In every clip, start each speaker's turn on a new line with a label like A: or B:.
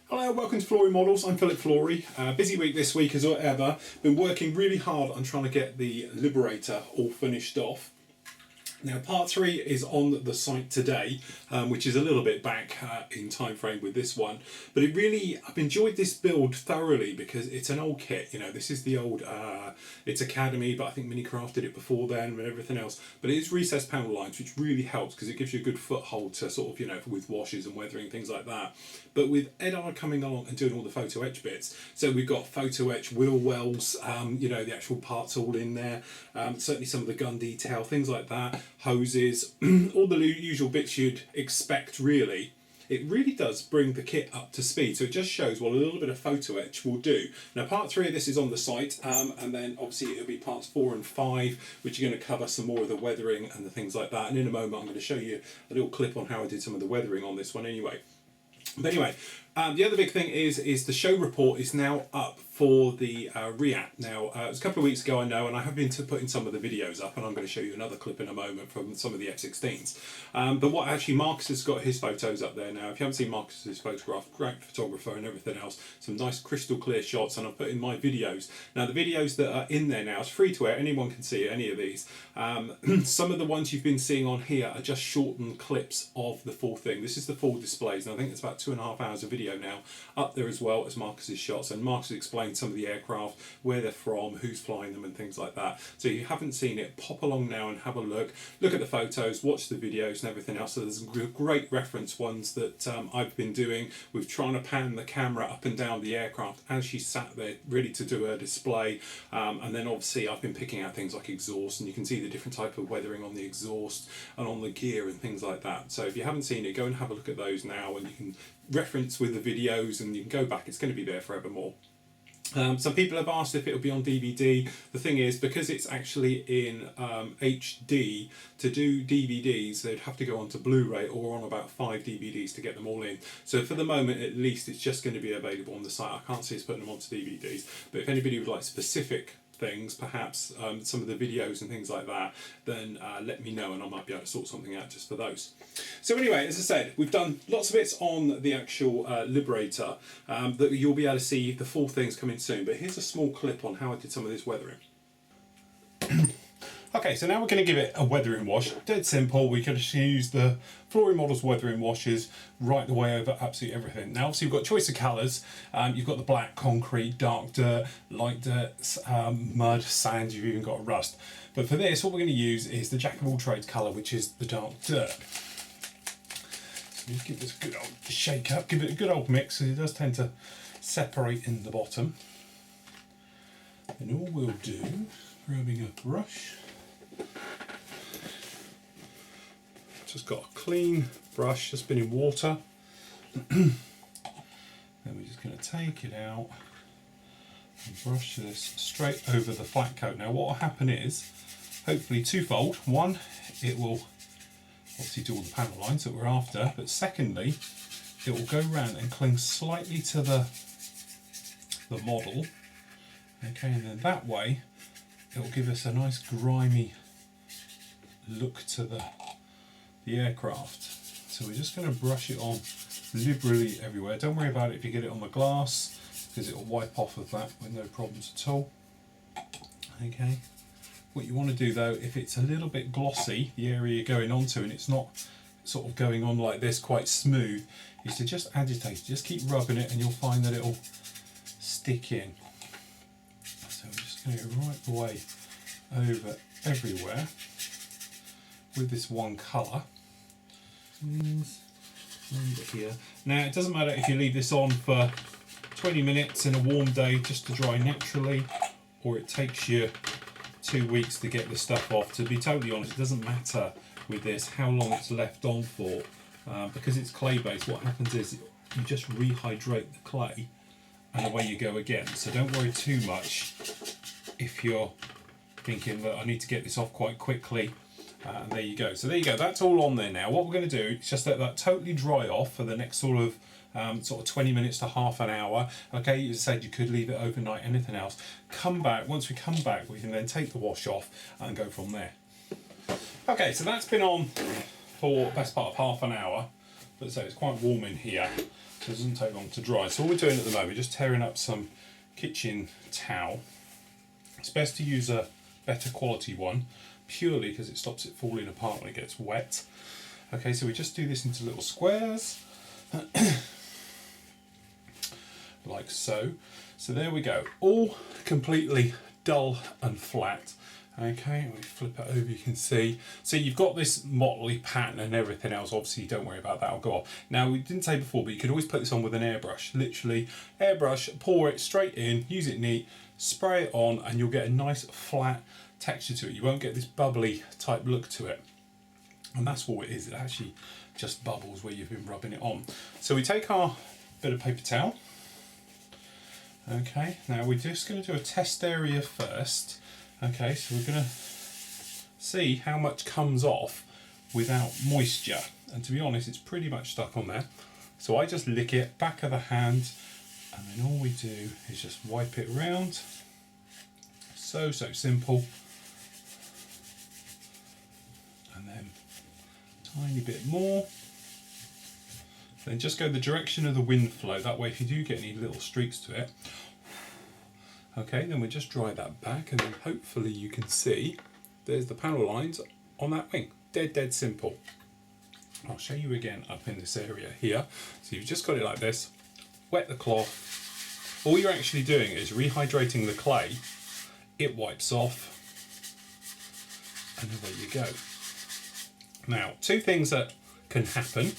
A: Hello, welcome to Flory Models. I'm Philip Flory. Busy week this week as ever. Been working really hard on trying to get the Liberator all finished off. Now part 3 is on the site today, which is a little bit back in time frame with this one, but I've enjoyed this build thoroughly because it's an old kit. You know, this is the old it's Academy, but I think Mini crafted it before then and everything else, but it is recessed panel lines, which really helps because it gives you a good foothold to sort of, you know, with washes and weathering, things like that. But with Ed R coming along and doing all the photo etch bits, so we've got photo etch wheel wells, you know, the actual parts all in there, certainly some of the gun detail, things like that, hoses, all the usual bits you'd expect really. It really does bring the kit up to speed, so it just shows what a little bit of photo etch will do. Now part 3 of this is on the site, and then obviously it'll be parts 4 and 5, which are going to cover some more of the weathering and the things like that, and in a moment I'm going to show you a little clip on how I did some of the weathering on this one anyway. But anyway, the other big thing is the show report is now up for the REACT. Now, it was a couple of weeks ago, I know, and I have been putting some of the videos up, and I'm going to show you another clip in a moment from some of the F-16s. But what actually, Marcus has got his photos up there now. If you haven't seen Marcus's photograph, great photographer and everything else, some nice crystal clear shots, and I've put in my videos. Now, the videos that are in there now, it's free to air, anyone can see any of these. Some of the ones you've been seeing on here are just shortened clips of the full thing. This is the full displays, and I think it's about 2.5 hours of video now up there, as well as Marcus's shots, and Marcus explained some of the aircraft, where they're from, who's flying them and things like that. So if you haven't seen it, pop along now and have a look at the photos, watch the videos and everything else. So there's great reference ones that I've been doing with trying to pan the camera up and down the aircraft as she sat there ready to do her display, and then obviously I've been picking out things like exhaust, and you can see the different type of weathering on the exhaust and on the gear and things like that. So if you haven't seen it, go and have a look at those now, and you can reference with the videos and you can go back. It's going to be there forevermore. Some people have asked if it'll be on DVD. The thing is, because it's actually in HD, to do DVDs they'd have to go onto Blu-ray or on about 5 DVDs to get them all in. So for the moment at least it's just going to be available on the site. I can't see us putting them onto DVDs, but if anybody would like specific things, perhaps some of the videos and things like that, then let me know and I might be able to sort something out just for those. So anyway, as I said, we've done lots of bits on the actual Liberator that you'll be able to see the full things coming soon, but here's a small clip on how I did some of this weathering. Okay, so now we're going to give it a weathering wash. Dead simple. We can just use the Flory Models weathering washes right the way over absolutely everything. Now obviously you've got choice of colours. You've got the black, concrete, dark dirt, light dirt, mud, sand, you've even got rust. But for this, what we're going to use is the Jack of all trades colour, which is the dark dirt. So just give this a good old shake up, give it a good old mix, because it does tend to separate in the bottom. And all we'll do, grabbing a brush, just got a clean brush, just been in water. Then we're just going to take it out and brush this straight over the flat coat. Now what will happen is, hopefully twofold. One, it will obviously do all the panel lines that we're after, but secondly, it will go around and cling slightly to the model. Okay, and then that way it will give us a nice grimy look to the aircraft. So we're just going to brush it on liberally everywhere. Don't worry about it if you get it on the glass, because it will wipe off of that with no problems at all. Okay. What you want to do though, if it's a little bit glossy, the area you're going onto, and it's not sort of going on like this quite smooth, is to just agitate it, just keep rubbing it, and you'll find that it'll stick in. So we're just going to go right the way over everywhere with this one colour. Here. Now it doesn't matter if you leave this on for 20 minutes in a warm day just to dry naturally, or it takes you 2 weeks to get this stuff off. To be totally honest, it doesn't matter with this how long it's left on for, because it's clay based. What happens is you just rehydrate the clay and away you go again. So don't worry too much if you're thinking that I need to get this off quite quickly. And there you go. So there you go. That's all on there now. What we're going to do is just let that totally dry off for the next sort of 20 minutes to half an hour. Okay, you said you could leave it overnight. Anything else? Come back. Once we come back, we can then take the wash off and go from there. Okay, so that's been on for the best part of half an hour. But so it's quite warm in here, so it doesn't take long to dry. So all we're doing at the moment, we're just tearing up some kitchen towel. It's best to use a better quality one, purely because it stops it falling apart when it gets wet. Okay, so we just do this into little squares, like so. So there we go, all completely dull and flat. Okay, we flip it over, you can see. So you've got this motley pattern and everything else. Obviously, don't worry about that, I'll go off. Now, we didn't say before, but you could always put this on with an airbrush. Literally, airbrush, pour it straight in, use it neat, spray it on, and you'll get a nice flat texture to it. You won't get this bubbly type look to it. And that's what it is. It actually just bubbles where you've been rubbing it on. So we take our bit of paper towel. Okay, now we're just going to do a test area first. Okay, so we're going to see how much comes off without moisture. And to be honest, it's pretty much stuck on there. So I just lick it, back of the hand, and then all we do is just wipe it around. So simple. And then a tiny bit more. Then just go the direction of the wind flow. That way, if you do get any little streaks to it, okay, then we just dry that back, and then hopefully you can see there's the panel lines on that wing. Dead simple. I'll show you again up in this area here. So you've just got it like this, wet the cloth. All you're actually doing is rehydrating the clay. It wipes off, and away you go. Now, two things that can happen.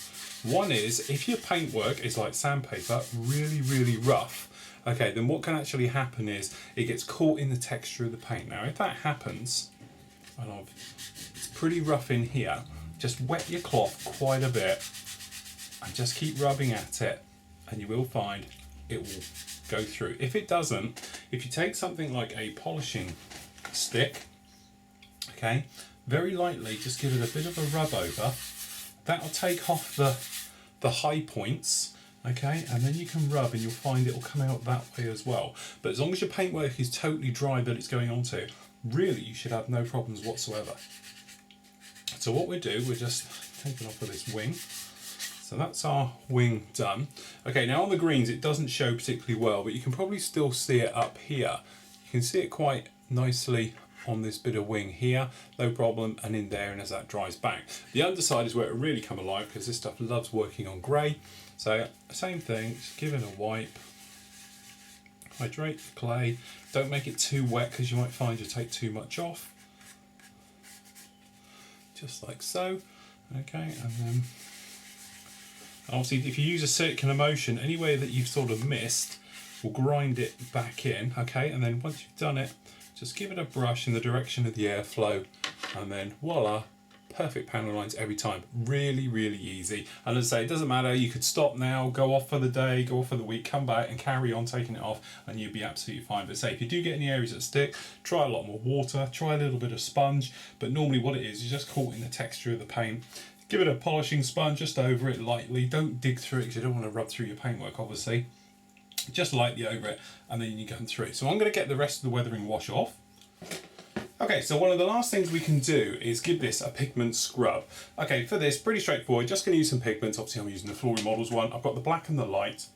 A: One is, if your paintwork is like sandpaper, really rough, okay, then what can actually happen is it gets caught in the texture of the paint. Now, if that happens, and it's pretty rough in here, just wet your cloth quite a bit and just keep rubbing at it, and you will find it will go through. If it doesn't, if you take something like a polishing stick, okay, very lightly, just give it a bit of a rub over. That'll take off the high points, okay, and then you can rub and you'll find it will come out that way as well. But as long as your paintwork is totally dry that it's going onto, really you should have no problems whatsoever. So what we do, we're just taking off of this wing. So that's our wing done. Okay, now on the greens it doesn't show particularly well, but you can probably still see it up here. You can see it quite nicely on this bit of wing here, no problem, and in there, and as that dries back. The underside is where it really come alive, because this stuff loves working on grey. So same thing, just give it a wipe, hydrate the clay, don't make it too wet because you might find you take too much off. Just like so, okay, and then obviously if you use a circular motion, anywhere that you've sort of missed, we'll grind it back in, okay, and then once you've done it, just give it a brush in the direction of the airflow, and then voila, perfect panel lines every time. Really easy. And as I say, it doesn't matter, you could stop now, go off for the day, go off for the week, come back and carry on taking it off, and you'll be absolutely fine. But say if you do get any areas that stick, try a lot more water, try a little bit of sponge, but normally what it is just caught in the texture of the paint. Give it a polishing sponge just over it lightly, don't dig through it because you don't want to rub through your paintwork obviously. Just lightly over it, and then you go through. So I'm going to get the rest of the weathering wash off. Okay, so one of the last things we can do is give this a pigment scrub. Okay, for this, pretty straightforward, just going to use some pigments. Obviously I'm using the Flory Models one. I've got the black and the light,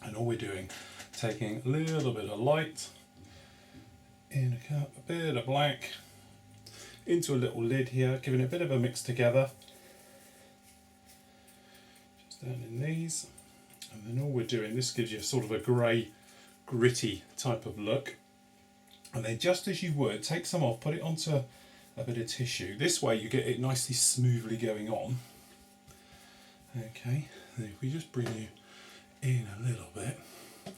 A: and all we're doing, taking a little bit of light in a cup, a bit of black into a little lid here, giving it a bit of a mix together. Just down in these. And then all we're doing, this gives you sort of a grey, gritty type of look. And then just as you would, take some off, put it onto a bit of tissue. This way you get it nicely smoothly going on. Okay, and if we just bring you in a little bit,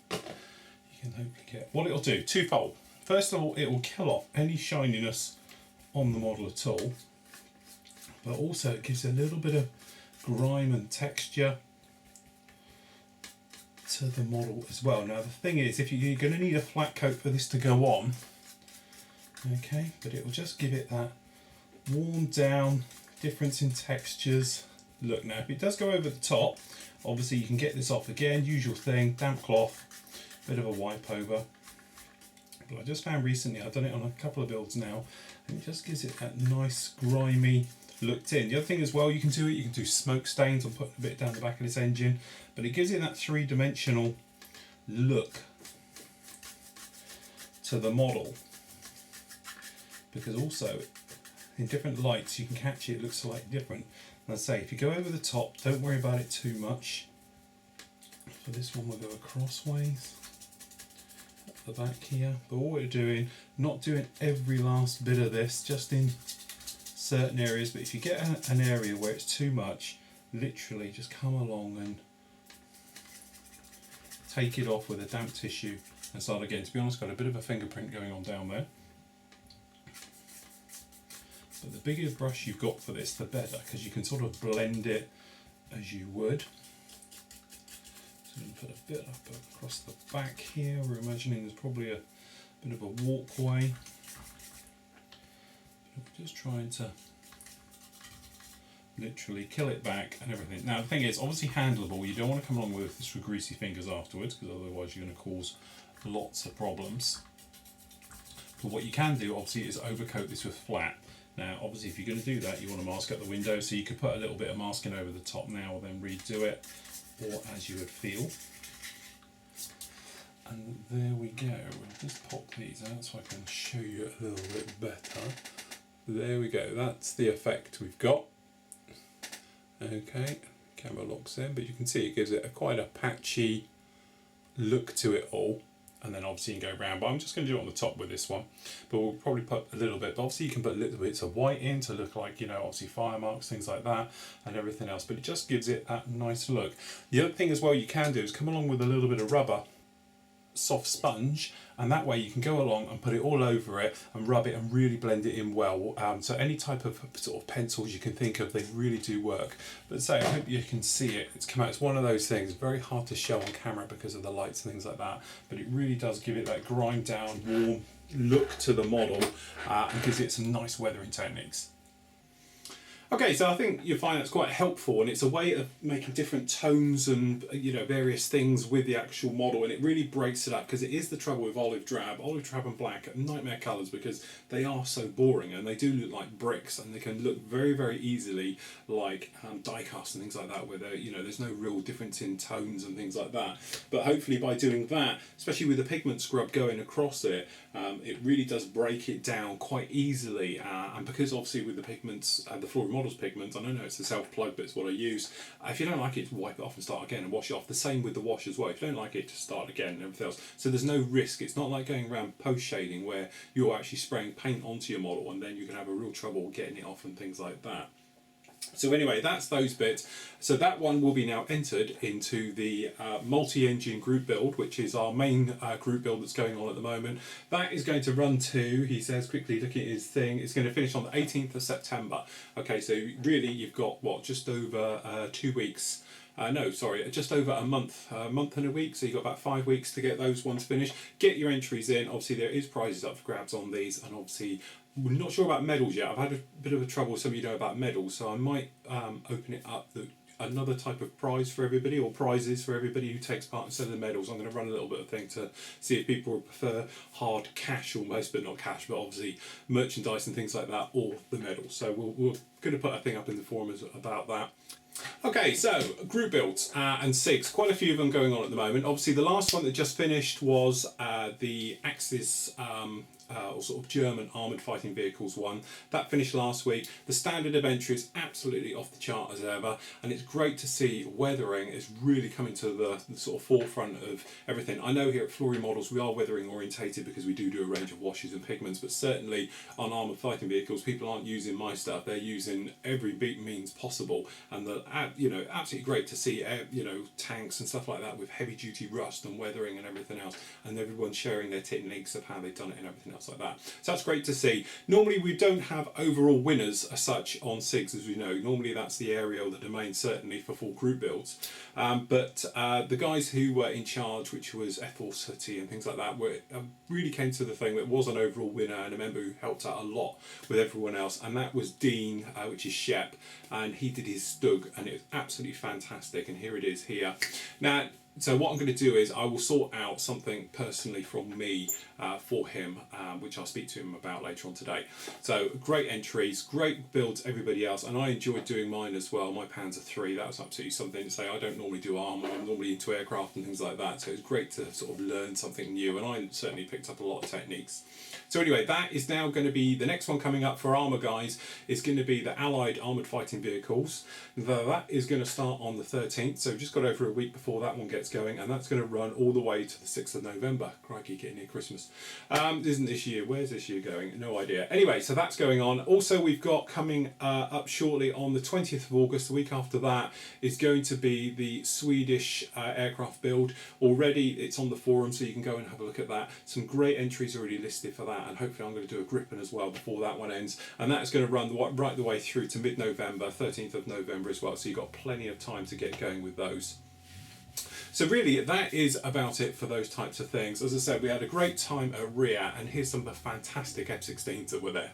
A: you can hopefully get, what it'll do, twofold. First of all, it will kill off any shininess on the model at all. But also it gives a little bit of grime and texture to the model as well. Now the thing is, if you're going to need a flat coat for this to go on, okay, but it will just give it that worn down difference in textures look. Now if it does go over the top, obviously you can get this off again, usual thing, damp cloth, bit of a wipe over. But I just found recently, I've done it on a couple of builds now, and it just gives it that nice grimy looked in. The other thing as well you can do smoke stains or put a bit down the back of this engine, but it gives it that three-dimensional look to the model, because also in different lights you can catch it looks slightly different. And I say, if you go over the top, don't worry about it too much. So this one will go crossways at the back here, but what we're doing, not doing every last bit of this, just in certain areas, but if you get an area where it's too much, literally just come along and take it off with a damp tissue and start again. To be honest, got a bit of a fingerprint going on down there. But the bigger brush you've got for this, the better, because you can sort of blend it as you would. So I'm going to put a bit up across the back here. We're imagining there's probably a bit of a walkway. But we're just trying to literally kill it back and everything. Now the thing is, obviously handleable. You don't want to come along with this with greasy fingers afterwards, because otherwise you're going to cause lots of problems. But what you can do, obviously, is overcoat this with flat. Now, obviously, if you're going to do that, you want to mask up the window, so you could put a little bit of masking over the top now, then redo it, or as you would feel. And there we go. We'll just pop these out so I can show you a little bit better. There we go. That's the effect we've got. Okay, camera locks in, but you can see it gives it quite a patchy look to it all. And then obviously you can go around, but I'm just going to do it on the top with this one. But we'll probably put a little bit, but obviously you can put little bits of white in to look like, you know, obviously fire marks, things like that, and everything else. But it just gives it that nice look. The other thing as well you can do is come along with a little bit of rubber, soft sponge, and that way you can go along and put it all over it and rub it and really blend it in well. So any type of sort of pencils you can think of, they really do work. But say, I hope you can see it. It's come out. It's one of those things very hard to show on camera because of the lights and things like that. But it really does give it that grind down, warm look to the model, and gives it some nice weathering techniques. Okay, so I think you'll find that's quite helpful, and it's a way of making different tones and, you know, various things with the actual model, and it really breaks it up, because it is the trouble with olive drab and black are nightmare colours, because they are so boring and they do look like bricks, and they can look very, very easily like die cast and things like that, where you know, there's no real difference in tones and things like that. But hopefully by doing that, especially with the pigment scrub going across it, it really does break it down quite easily, and because obviously with the pigments, the Flory Models pigments, I don't know, it's the self-plug, but it's what I use. If you don't like it, wipe it off and start again and wash it off. The same with the wash as well. If you don't like it, just start again and everything else. So there's no risk. It's not like going around post-shading where you're actually spraying paint onto your model and then you can have a real trouble getting it off and things like that. So anyway, that's those bits. So that one will be now entered into the multi-engine group build, which is our main group build that's going on at the moment. That is going to run to, he says quickly looking at his thing, it's going to finish on the 18th of September. Okay, so really you've got, what, just over 2 weeks. No, sorry, just over a month and a week, so you've got about 5 weeks to get those ones finished. Get your entries in. Obviously there is prizes up for grabs on these, and obviously we're not sure about medals yet. I've had a bit of a trouble with some of you know about medals, so I might open it up, another type of prize for everybody, or prizes for everybody who takes part instead of the medals. I'm going to run a little bit of thing to see if people prefer hard cash almost, but not cash, but obviously merchandise and things like that, or the medals. So we're going to put a thing up in the forum about that. Okay, so group builds and SIGs, quite a few of them going on at the moment. Obviously the last one that just finished was the Axis or sort of German armoured fighting vehicles one. That finished last week. The standard of entry is absolutely off the chart as ever, and it's great to see weathering is really coming to the sort of forefront of everything. I know here at Flory Models we are weathering orientated because we do a range of washes and pigments, but certainly on armoured fighting vehicles people aren't using my stuff, they're using every means possible, and you know, absolutely great to see you know, tanks and stuff like that with heavy duty rust and weathering and everything else, and everyone sharing their techniques of how they've done it and everything else like that. So that's great to see. Normally we don't have overall winners as such on SIGs, as we know. Normally that's the area or the domain, certainly for full group builds. But the guys who were in charge, which was Ethel City and things like that, really came to the thing that was an overall winner, and a member who helped out a lot with everyone else, and that was Dean, which is Shep, and he did his Stug, and it was absolutely fantastic, and here it is here. Now, So what I'm going to do is I will sort out something personally from me for him, which I'll speak to him about later on today. So great entries, great builds, everybody else, and I enjoyed doing mine as well. My Panzer III, that was absolutely something to say. I don't normally do armour, I'm normally into aircraft and things like that, so it's great to sort of learn something new, and I certainly picked up a lot of techniques. So anyway, that is now going to be, the next one coming up for armour guys is going to be the Allied Armoured Fighting Vehicles. That is going to start on the 13th, so we've just got over a week before that one gets going, and that's going to run all the way to the 6th of November. Crikey, getting near Christmas. Isn't this year? Where's this year going? No idea. Anyway, so that's going on. Also, we've got coming up shortly on the 20th of August, the week after that, is going to be the Swedish aircraft build. Already, it's on the forum, so you can go and have a look at that. Some great entries already listed for that, and hopefully I'm going to do a Gripen as well before that one ends. And that's going to run right the way through to mid-November, 13th of November as well. So you've got plenty of time to get going with those. So really, that is about it for those types of things. As I said, we had a great time at RIA, and here's some of the fantastic F-16s that were there.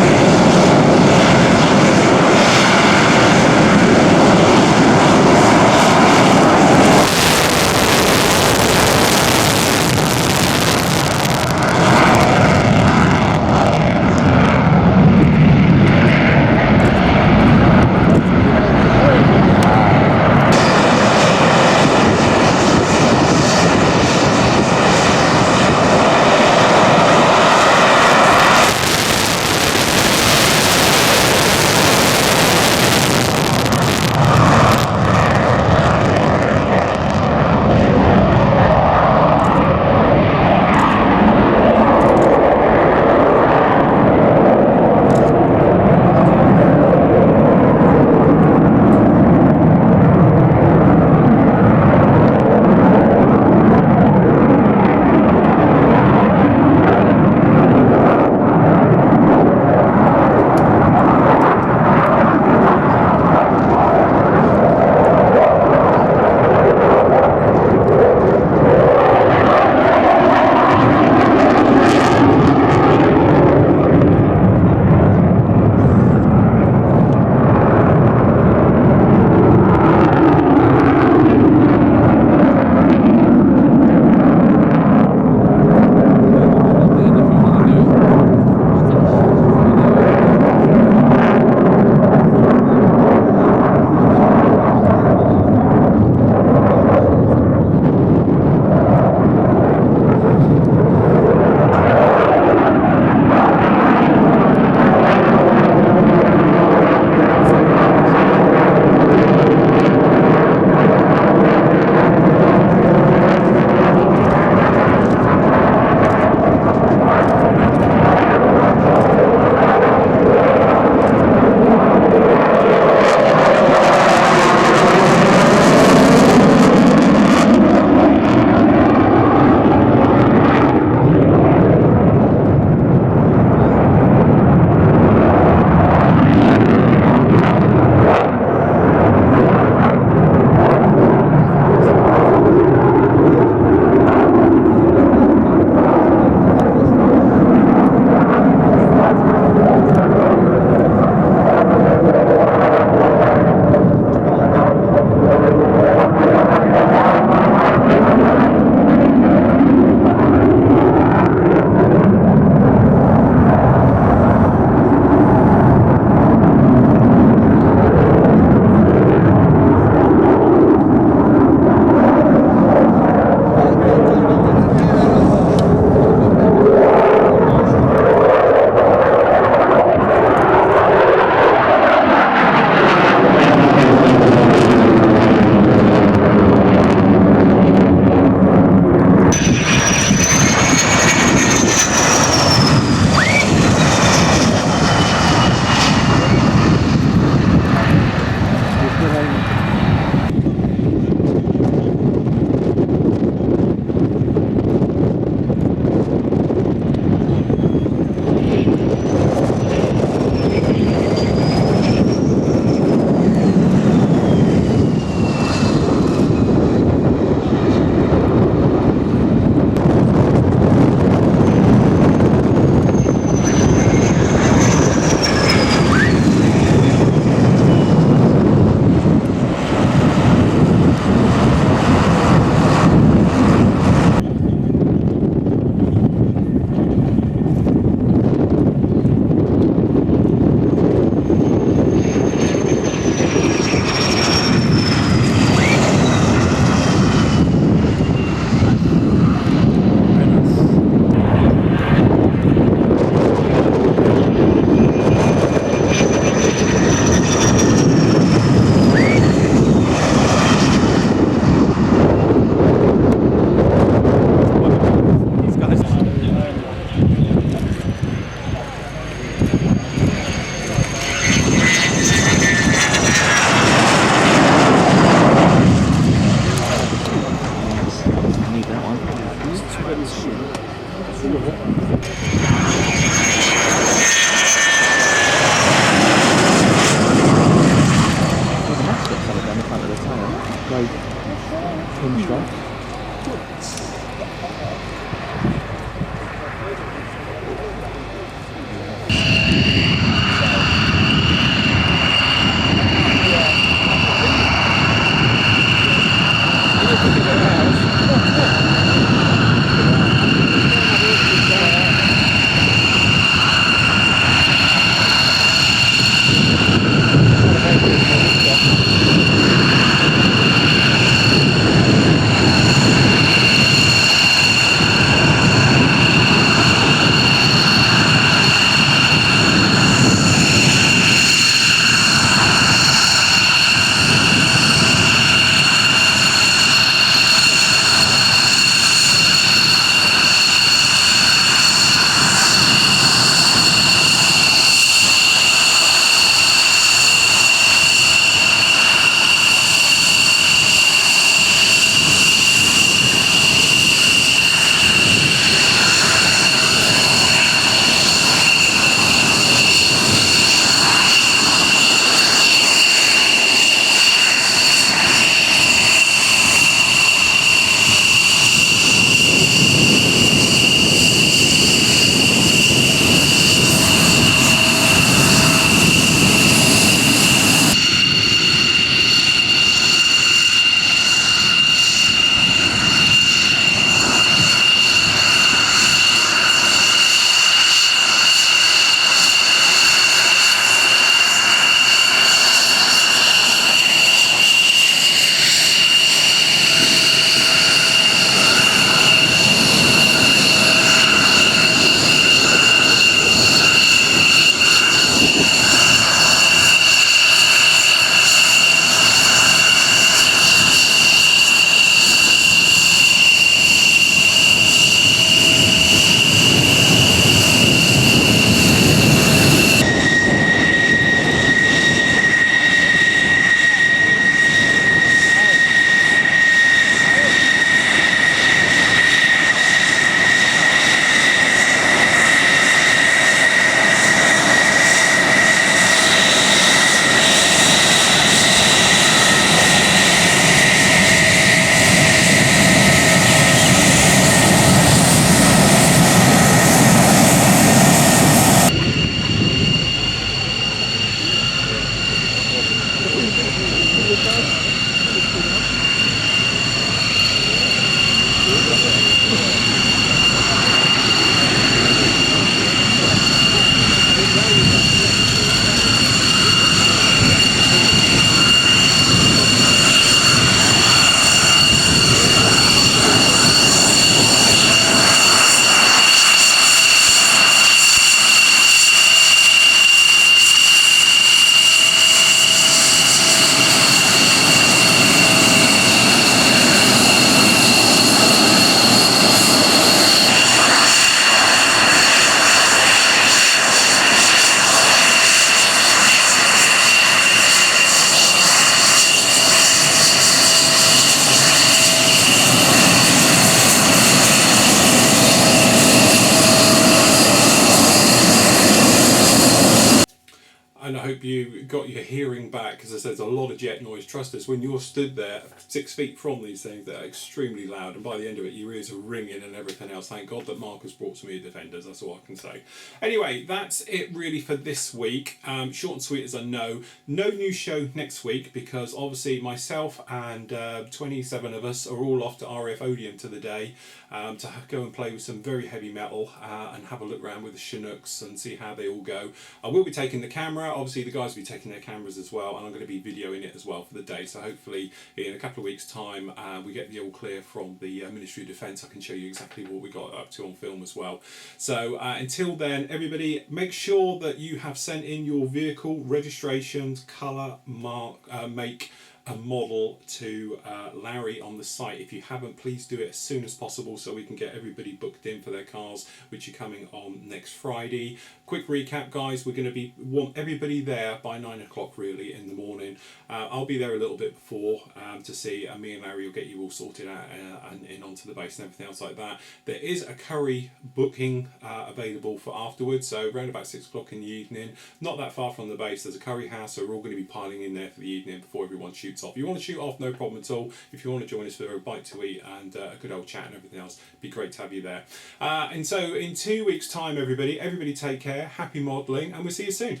A: And I hope you got your hearing back, because as I said, there's a lot of jet noise. Trust us, when you're stood there 6 feet from these things, they're extremely loud, and by the end of it your ears are ringing and everything else. Thank God that Mark has brought some ear defenders, that's all I can say. Anyway, that's it really for this week. Short and sweet as I know. No new show next week, because obviously myself and 27 of us are all off to RF Odeon to the day, to go and play with some very heavy metal, and have a look around with the Chinooks and see how they all go. I will be taking the camera, obviously the guys will be taking their cameras as well, and I'm going to be videoing it as well for the day, so hopefully in a couple of weeks time we get the all clear from the Ministry of Defence. I can show you exactly what we got up to on film as well. So until then, everybody, make sure that you have sent in your vehicle registrations, colour, mark, make and model to Larry on the site. If you haven't, please do it as soon as possible so we can get everybody booked in for their cars, which are coming on next Friday. Quick recap, guys, we're going to want everybody there by 9 o'clock really in the morning. I'll be there a little bit before to see, and me and Larry will get you all sorted out and in onto the base and everything else like that. There is a curry booking available for afterwards, so around about 6 o'clock in the evening, not that far from the base, there's a curry house, so we're all going to be piling in there for the evening before everyone shoots shoots off. If you want to shoot off, no problem at all. If you want to join us for a bite to eat and a good old chat and everything else, it'd be great to have you there. And so in 2 weeks' time, everybody take care, happy modelling, and we'll see you soon.